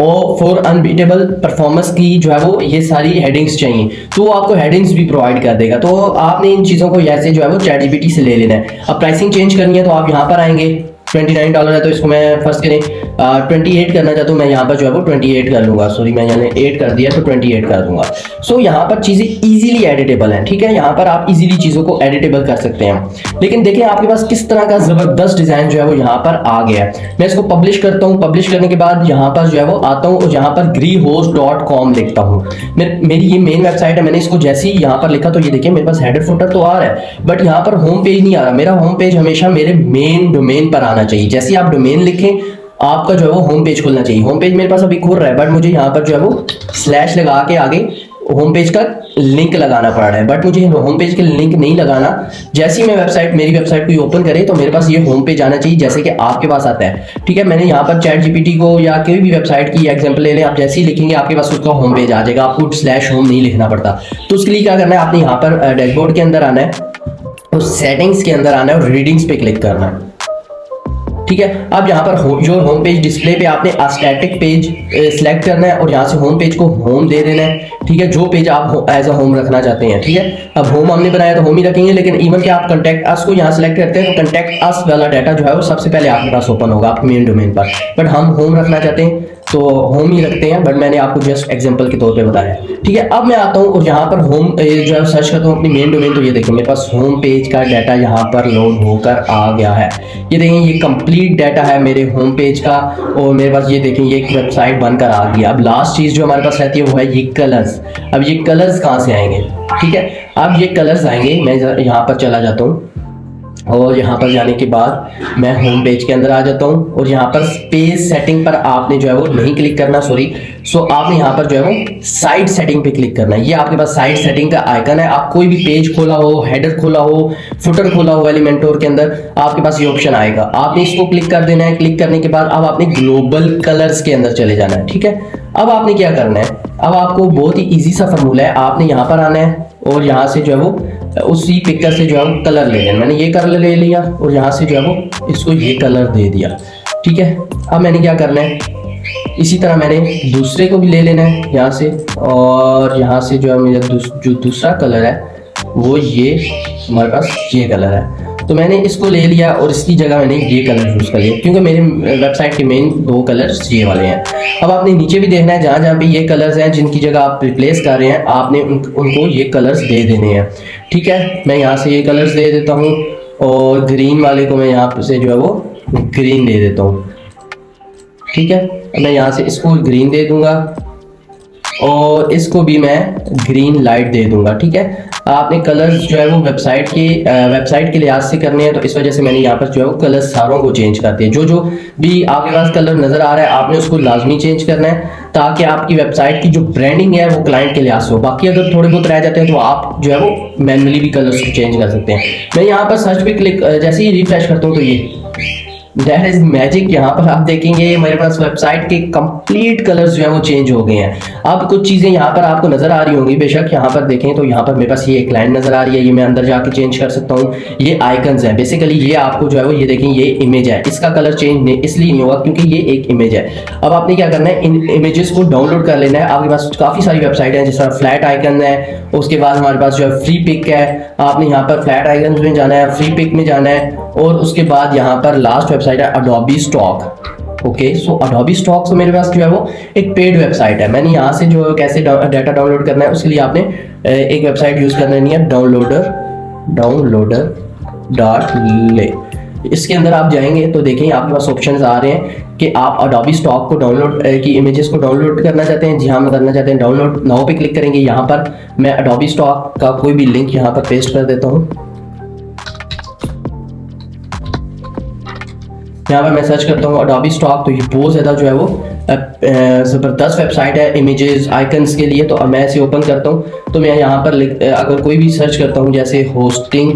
और फॉर अनबीटेबल परफॉर्मेंस की जो है वो ये सारी हेडिंग्स चाहिए, तो वो आपको हेडिंग्स भी प्रोवाइड कर देगा। तो आपने इन चीज़ों को ऐसे जो है वो चैट जीपीटी से ले लेना है। अब प्राइसिंग चेंज करनी है तो आप यहाँ पर आएंगे, $29 है तो इसको मैं फर्स्ट करें 28 करना चाहता हूँ, मैं यहाँ पर जो है वो 28 कर लूँगा। सॉरी मैं यहाँ 8 कर दिया तो 28 कर दूंगा। सो यहाँ पर चीज़ें इजीली एडिटेबल हैं। ठीक है, यहाँ पर आप इजीली चीज़ों को एडिटेबल कर सकते हैं। लेकिन देखिए आपके पास किस तरह का ज़बरदस्त डिज़ाइन जो है वो यहाँ पर आ गया है। मैं इसको पब्लिश करता हूँ। पब्लिश करने के बाद यहाँ पर जो है वो आता हूँ और यहाँ पर greehost.com लिखता हूँ। मेरी ये मेन वेबसाइट है। मैंने इसको जैसे ही यहाँ पर लिखा तो ये देखिए मेरे पास हेडर फुटर तो आ रहा है बट यहाँ पर होम पेज नहीं आ रहा। मेरा होम पेज हमेशा मेरे मेन डोमेन पर आना चाहिए। जैसे आप डोमेन लिखें आपका जो है वो होम पेज खुलना चाहिए। होम पेज मेरे पास अभी खुल रहा है बट मुझे यहाँ पर जो है वो स्लैश लगा के आगे होम पेज का लिंक लगाना पड़ रहा है, बट मुझे होम पेज के लिंक नहीं लगाना। जैसे ही मैं मेरी वेबसाइट को ओपन करे तो मेरे पास ये होम पेज आना चाहिए जैसे कि आपके पास आता है। ठीक है, मैंने यहाँ पर चैट जीपीटी को या कोई भी वेबसाइट की एग्जांपल ले लें, आप जैसे ही लिखेंगे आपके पास उसका होम पेज आ जाएगा, आपको स्लैश होम नहीं लिखना पड़ता। तो उसके लिए क्या करना है, आपने यहाँ पर डैशबोर्ड के अंदर आना है और सेटिंग्स के अंदर आना है और रीडिंग्स पे क्लिक करना है। ठीक है, अब यहाँ per your home page display पे आपने स्टैटिक पेज सिलेक्ट करना है और यहाँ से होम पेज को होम दे देना है। ठीक है, जो पेज आप एज अ होम रखना चाहते हैं। ठीक है, अब होम हमने बनाया तो होम ही रखेंगे, लेकिन इवन कि आप कॉन्टैक्ट अस को यहाँ सिलेक्ट करते हैं तो कॉन्टैक्ट अस वाला डाटा जो है वो सबसे पहले आपके पास ओपन होगा आपके मेन डोमेन पर। बट हम होम रखना चाहते हैं तो होम ही रखते हैं, बट मैंने आपको जस्ट एग्जांपल के तौर पे बताया। ठीक है, अब मैं आता हूँ और यहाँ पर होम जो है सर्च करता हूँ अपनी मेन डोमेन, तो ये देखिए मेरे पास होम पेज का डाटा यहाँ पर लोड होकर आ गया है। ये देखें ये कंप्लीट डाटा है मेरे होम पेज का और मेरे पास ये देखें ये एक वेबसाइट बनकर आ गई। अब लास्ट चीज़ जो हमारे पास रहती है वो है ये कलर्स। अब ये कलर्स कहाँ से आएंगे? ठीक है, अब ये कलर्स आएंगे, मैं यहाँ पर चला जाता हूँ और यहाँ पर जाने के बाद मैं होम पेज के अंदर आ जाता हूँ और यहाँ पर पेज सेटिंग पर आपने जो है वो नहीं क्लिक करना, सॉरी। सो आपने यहाँ पर जो है वो साइड सेटिंग पे क्लिक करना है। ये आपके पास साइड सेटिंग का आइकन है। आप कोई भी पेज खोला हो, हेडर खोला हो, फुटर खोला हो एलिमेंटोर के अंदर, आपके पास ये ऑप्शन आएगा। आपने इसको क्लिक कर देना है। क्लिक करने के बाद अब आपने ग्लोबल कलर्स के अंदर चले जाना है, ठीक है। अब आपने क्या करना है, अब आपको बहुत ही ईजी सा फॉर्मूला है। आपने यहाँ पर आना है और यहाँ से जो है वो उसी पिक्चर से जो है वो कलर ले लेना। मैंने ये कलर ले लिया और यहाँ से जो है वो इसको ये कलर दे दिया, ठीक है। अब मैंने क्या करना है, इसी तरह मैंने दूसरे को भी ले लेना है यहाँ से, और यहाँ से जो है मेरा जो दूसरा कलर है वो ये हमारे पास ये कलर है। तो मैंने इसको ले लिया और इसकी जगह मैंने ये कलर यूज़ कर लिया, क्योंकि मेरे वेबसाइट के मेन 2 कलर्स ये वाले हैं। अब आपने नीचे भी देखना है, जहाँ जहाँ पे ये कलर्स हैं जिनकी जगह आप रिप्लेस कर रहे हैं, आपने उनको ये कलर्स दे देने हैं, ठीक है। मैं यहाँ से ये कलर्स दे देता हूँ और ग्रीन वाले को मैं यहाँ से जो है वो ग्रीन दे देता हूँ, ठीक है। मैं यहाँ से इसको ग्रीन दे दूंगा और इसको भी मैं ग्रीन लाइट दे दूंगा, ठीक है। आपने कलर्स जो है वो वेबसाइट के लिहाज से करने हैं, तो इस वजह से मैंने यहाँ पर जो है वो कलर सारों को चेंज कर दिया। जो भी आपके पास कलर नजर आ रहा है आपने उसको लाजमी चेंज करना है, ताकि आपकी वेबसाइट की जो ब्रांडिंग है वो क्लाइंट के लिहाज से हो। बाकी अगर थोड़े बहुत रह जाते हैं तो आप जो है वो मैनुअली भी कलर्स को चेंज कर सकते हैं। मैं यहाँ पर सर्च पे क्लिक जैसे ही रिफ्रेश करता हूँ तो ये दैट इज मैजिक। यहाँ पर आप देखेंगे मेरे पास वेबसाइट के कंप्लीट कलर्स जो है वो चेंज हो गए हैं। अब कुछ चीजें यहाँ पर आपको नजर आ रही होंगी, बेशक यहाँ पर देखें तो यहाँ पर मेरे पास ये एक लाइन नजर आ रही है, ये मैं अंदर जाके चेंज कर सकता हूँ। ये आइकन्स हैं, बेसिकली ये आपको जो है वो ये देखें ये इमेज है, इसका कलर चेंज इसलिए नहीं होगा क्योंकि ये एक इमेज है। अब आपने क्या करना है, इन इमेजेस को डाउनलोड कर लेना है। आपके पास काफी सारी वेबसाइट है, जिस तरह फ्लैट आइकन है, उसके बाद हमारे पास जो है फ्री पिक है। आपने यहाँ पर फ्लैट आइकन में जाना है, फ्री पिक में जाना है, और उसके बाद यहाँ पर लास्ट वेबसाइट है अडोबी स्टॉक। ओके, सो अडोबी स्टॉक मेरे पास जो है वो एक पेड वेबसाइट है। मैंने यहाँ से जो कैसे डाटा डाउनलोड करना है उसके लिए आपने एक वेबसाइट यूज करना नहीं है, डाउनलोडर.ले। इसके अंदर आप जाएंगे तो देखें आपके पास ऑप्शंस आ रहे हैं कि आप अडोबी स्टॉक को डाउनलोड की इमेजेस को डाउनलोड करना चाहते हैं। जी हाँ, मैं करना चाहते हैं। डाउनलोड नाउ पे क्लिक करेंगे। यहाँ पर मैं अडोबी स्टॉक का कोई भी लिंक यहाँ पर पेस्ट कर देता हूँ। यहाँ पर मैं सर्च करता हूँ अडोबी स्टॉक, तो ये बहुत ज़्यादा जो है वो ज़बरदस्त वेबसाइट है इमेजेस आइकन्स के लिए। तो मैं इसे ओपन करता हूँ तो मैं यहाँ पर अगर कोई भी सर्च करता हूँ जैसे होस्टिंग,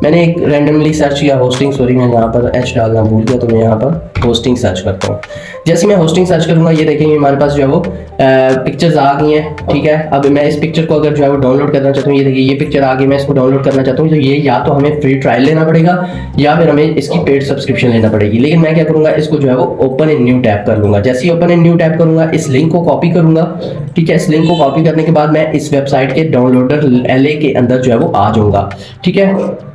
मैंने एक रैंडमली सर्च किया होस्टिंग, सॉरी मैं यहाँ पर एच डालना भूल गया, तो मैं यहाँ पर होस्टिंग सर्च करता हूँ। जैसे मैं होस्टिंग सर्च करूँगा ये देखेंगे हमारे पास जो है वो पिक्चर्स आ गई हैं, ठीक है। अब मैं इस पिक्चर को अगर जो है वो डाउनलोड करना चाहता हूँ, ये देखिए ये पिक्चर आ गई, मैं इसको डाउनलोड करना चाहता हूँ, तो ये या तो हमें फ्री ट्रायल लेना पड़ेगा या फिर हमें इसकी पेड सब्सक्रिप्शन लेना पड़ेगी। लेकिन मैं क्या करूँगा, इसको जो है वो ओपन इन न्यू टैब कर लूँगा। जैसे ही ओपन इन न्यू टैब करूँगा इस लिंक को कॉपी करूँगा, ठीक है। इस लिंक को कॉपी करने के बाद मैं इस वेबसाइट के डाउनलोडर LA के अंदर जो है वो आ जाऊँगा, ठीक है।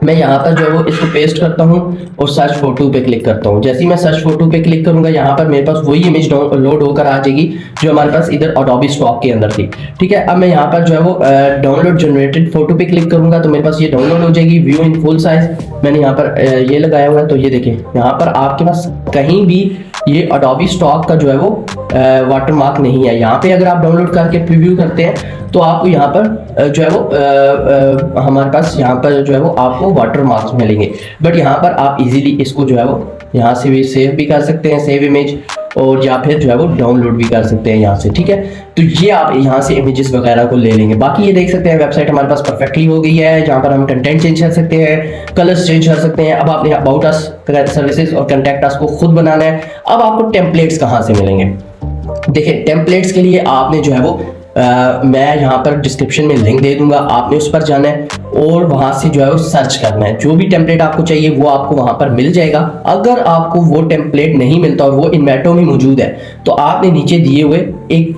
मैं यहाँ पर जो है वो इसको पेस्ट करता हूँ और सर्च फोटो पे क्लिक करता हूँ। जैसे ही मैं सर्च फोटो पे क्लिक करूंगा यहाँ पर मेरे पास वही इमेज लोड होकर आ जाएगी जो हमारे पास इधर अडोबी स्टॉक के अंदर थी, ठीक है। अब मैं यहाँ पर जो है वो डाउनलोड जनरेटेड फोटो पे क्लिक करूंगा तो मेरे पास ये डाउनलोड हो जाएगी, व्यू इन फुल साइज। मैंने यहाँ पर ये लगाया हुआ है, तो ये देखें यहाँ पर आपके पास कहीं भी ये अडोबी स्टॉक का जो है वो वाटरमार्क नहीं है। यहाँ पे अगर आप डाउनलोड करके प्रीव्यू करते हैं तो आपको यहाँ पर जो है वो हमारे पास यहाँ पर जो है वो आपको वाटरमार्क्स मिलेंगे, बट यहाँ पर आप इजीली इसको जो है वो यहाँ से भी सेव भी कर सकते हैं, सेव इमेज, और या फिर जो है वो डाउनलोड भी कर सकते हैं यहाँ से, ठीक है। तो ये आप यहाँ से इमेजेस वगैरह को ले लेंगे। बाकी ये देख सकते हैं वेबसाइट हमारे पास परफेक्टली हो गई है, जहाँ पर हम कंटेंट चेंज कर सकते हैं, कलर्स चेंज कर सकते हैं। अब आपने अबाउट अस, सर्विसेज और कॉन्टैक्ट अस को खुद बनाना है। अब आपको टेम्पलेट्स कहाँ से मिलेंगे, देखिए टेम्पलेट्स के लिए आपने जो है वो मैं यहाँ पर डिस्क्रिप्शन में लिंक दे दूंगा, आपने उस पर जाना है और वहां से जो है वो सर्च करना है। जो भी टेम्पलेट आपको चाहिए वो आपको वहां पर मिल जाएगा। अगर आपको वो टेम्पलेट नहीं मिलता और वो इन्वेटो में मौजूद है तो आपने नीचे दिए हुए एक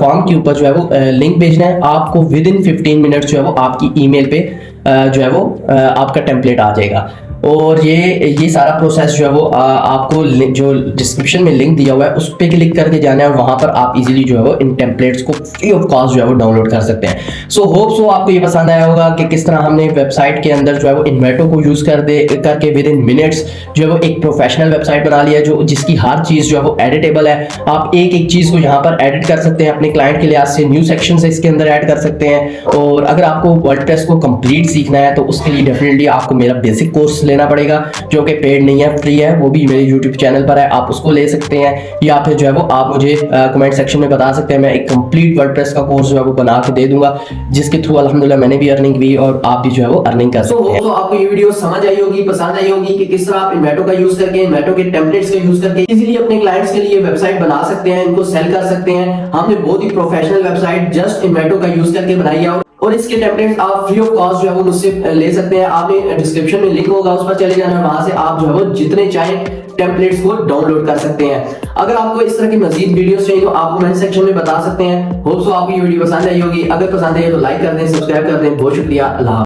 फॉर्म के ऊपर जो है वो लिंक भेजना है। आपको विद इन 15 मिनट्स जो है वो आपकी ईमेल पे जो है वो आपका टेम्पलेट आ जाएगा। और ये सारा प्रोसेस जो है वो आपको जो डिस्क्रिप्शन में लिंक दिया हुआ है उस पर क्लिक करके जाना है और वहां पर आप इजीली जो है वो इन टेम्पलेट्स को फ्री ऑफ कॉस्ट जो है वो डाउनलोड कर सकते हैं। सो होप सो आपको ये पसंद आया होगा कि किस तरह हमने वेबसाइट के अंदर जो है वो इन्वेटो को यूज करके विद इन मिनट्स जो है वो एक प्रोफेशनल वेबसाइट बना लिया जो जिसकी हर चीज जो है वो एडिटेबल है। आप एक एक चीज को यहाँ पर एडिट कर सकते हैं अपने क्लाइंट के लिहाज से, न्यू सेक्शन से इसके अंदर ऐड कर सकते हैं। और अगर आपको वर्डप्रेस को कंप्लीट सीखना है तो उसके लिए डेफिनेटली आपको मेरा बेसिक कोर्स लेना पड़ेगा जो कि पेड नहीं है, फ्री है, वो भी मेरे यूट्यूब चैनल पर है, आप उसको ले सकते हैं। या फिर जो है वो आप मुझे कमेंट सेक्शन में बता सकते हैं, मैं एक कंप्लीट वर्डप्रेस का कोर्स जो है वो बना के दे दूंगा जिसके थ्रू अल्हम्दुलिल्लाह मैंने भी अर्निंग की और आप भी जो है वो अर्निंग कर सकते हैं। तो आपको ये वीडियो समझ आई होगी, पसंद आई होगी कि किस तरह आप इन्वेटो का यूज करके, इन्वेटो के टेम्पलेट्स का यूज करके इजीली अपने क्लाइंट्स के लिए वेबसाइट बना सकते हैं, इनको सेल कर सकते हैं। हमने बहुत ही प्रोफेशनल वेबसाइट जस्ट इन्वेटो का यूज करके बनाई है और इसके टेम्पलेट्स आप फ्री ऑफ कॉस्ट जो है वो मुझसे ले सकते हैं। आपने डिस्क्रिप्शन में लिंक होगा, उस पर चले जाना, वहां से आप जो है वो जितने चाहें टेम्पलेट्स को डाउनलोड कर सकते हैं। अगर आपको इस तरह की मजीद वीडियोस चाहिए तो आप कमेंट सेक्शन में बता सकते हैं। होप सो आपको ये वीडियो पसंद आई होगी। अगर पसंद आई तो लाइक कर दें, सब्सक्राइब कर दें। बहुत शुक्रिया। अल्लाह।